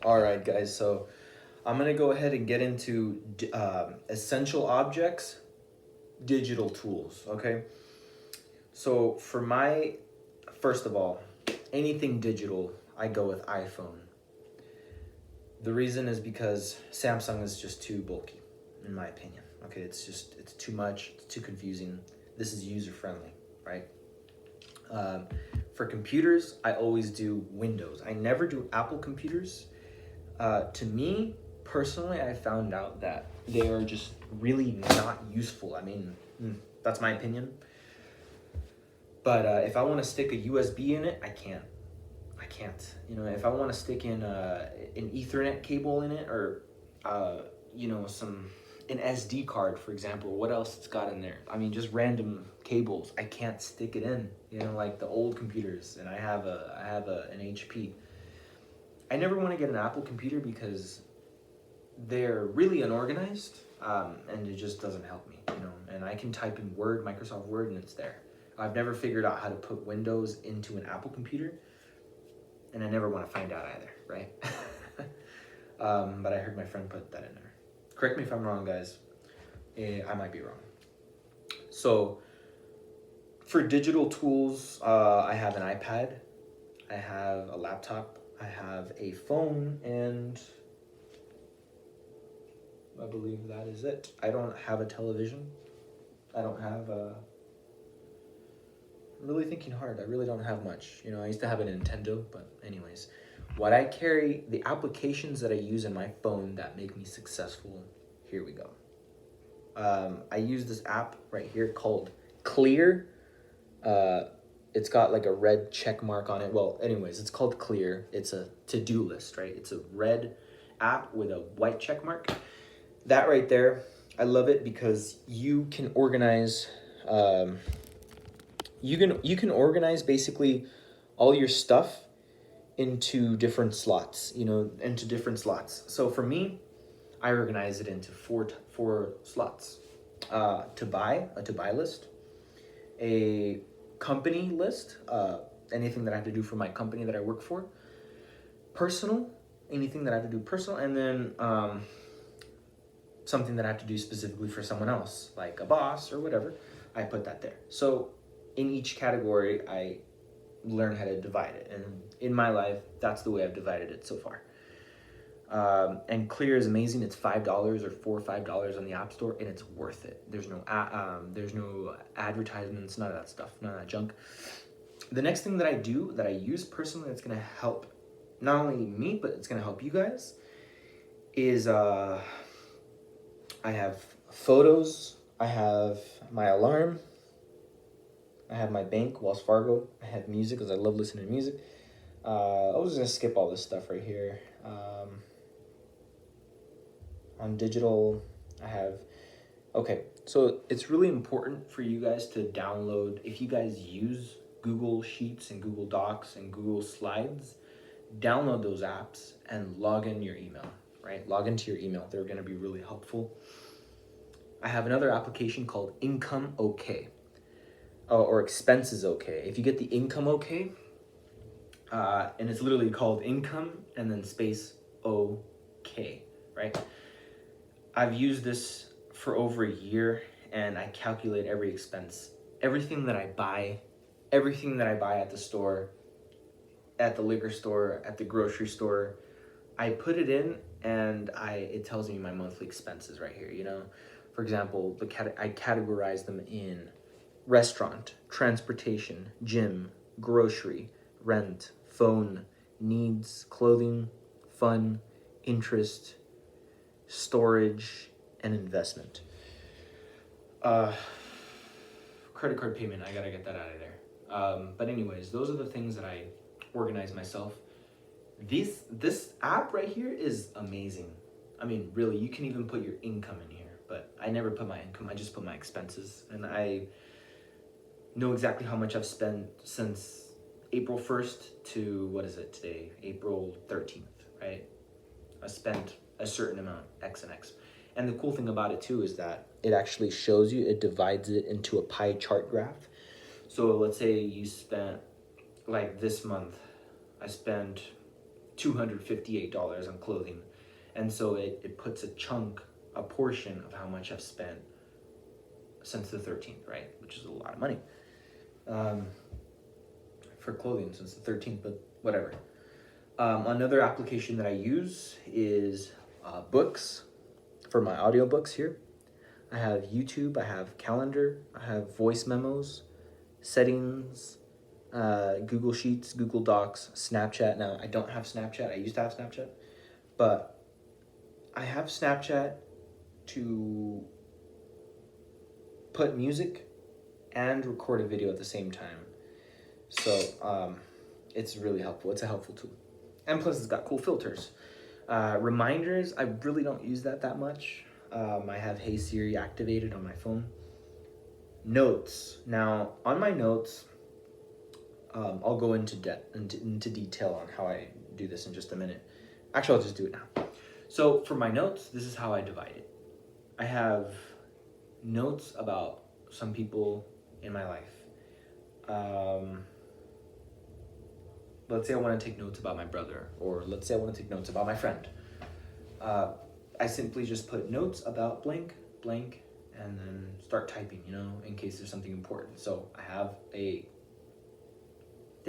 All right, guys. So I'm gonna go ahead and get into essential objects, digital tools. Okay. So for my first of all, anything digital, I go with iPhone. The reason is because Samsung is just too bulky, in my opinion. Okay, it's too much. It's too confusing. This is user friendly, right? Um, for computers, I always do Windows. I never do Apple computers. To me personally, I found out that they are just really not useful. I mean, that's my opinion. But if I want to stick a USB in it, I can't. I can't. If I want to stick in an Ethernet cable in it, or uh, some an SD card, for example. What else it's got in there? I mean, just random cables. I can't stick it in. Like the old computers, and I have an HP. I never want to get an Apple computer because they're really unorganized, and it just doesn't help me. And I can type in Word, Microsoft Word, and it's there. I've never figured out how to put Windows into an Apple computer, and I never want to find out either, right? But I heard my friend put that in there. Correct me if I'm wrong, guys. I might be wrong. So, for digital tools, I have an iPad, I have a laptop, I have a phone, and I believe that is it. I don't have a television. I don't have a. I'm really thinking hard. I really don't have much. I used to have a Nintendo, but anyways. What I carry, the applications that I use in my phone that make me successful, here we go. I use this app right here called Clear. It's got like a red check mark on it. Well, anyways, it's called Clear. It's a to-do list, right? It's a red app with a white check mark. That right there, I love it because you can organize. You can organize basically all your stuff into different slots. Into different slots. So for me, I organize it into four slots. To buy list, a company list, anything that I have to do for my company that I work for, personal, anything that I have to do personal, and then something that I have to do specifically for someone else, like a boss or whatever. I put that there. So in each category, I learn how to divide it, and in my life, that's the way I've divided it so far. And Clear is amazing. It's $5 or $4 or $5 on the App Store, and it's worth it. There's no advertisements, none of that stuff, none of that junk. The next thing that I do, that I use personally, that's gonna help not only me, but it's gonna help you guys, is I have photos, I have my alarm, I have my bank, Wells Fargo, I have music because I love listening to music. I was just gonna skip all this stuff right here. On digital, I have. Okay, so it's really important for you guys to download. If you guys use Google Sheets and Google Docs and Google Slides, download those apps and log in your email, right? Log into your email. They're going to be really helpful. I have another application called Income OK, or Expenses OK. If you get the Income OK, and it's literally called Income and then space OK, right? I've used this for over a year, and I calculate every expense. Everything that I buy at the store, at the liquor store, at the grocery store, I put it in, and it tells me my monthly expenses right here. For example, I categorize them in restaurant, transportation, gym, grocery, rent, phone, needs, clothing, fun, interest, storage, and investment. Credit card payment, I gotta get that out of there. But anyways, those are the things that I organize myself. This app right here is amazing. I mean, really, you can even put your income in here, but I never put my income. I just put my expenses, and I know exactly how much I've spent since April 1st to, what is it today? April 13th, right? I spent a certain amount, X and X. And the cool thing about it too is that it actually shows you, it divides it into a pie chart graph. So let's say you spent, like this month, I spent $258 on clothing. And so it puts a portion of how much I've spent since the 13th, right? Which is a lot of money for clothing since the 13th, but whatever. Another application that I use is books for my audiobooks here. I have YouTube, I have calendar, I have voice memos, settings, Google Sheets, Google Docs, Snapchat. Now, I don't have Snapchat. I used to have Snapchat, but I have Snapchat to put music and record a video at the same time. So it's really helpful. It's a helpful tool. And plus it's got cool filters. Reminders, I really don't use that much. I have Hey Siri activated on my phone. Notes. Now, on my notes, I'll go into detail on how I do this in just a minute. Actually, I'll just do it now. So for my notes, this is how I divide it. I have notes about some people in my life. Let's say I want to take notes about my brother, or let's say I want to take notes about my friend. I simply just put notes about blank, and then start typing, in case there's something important. So I have a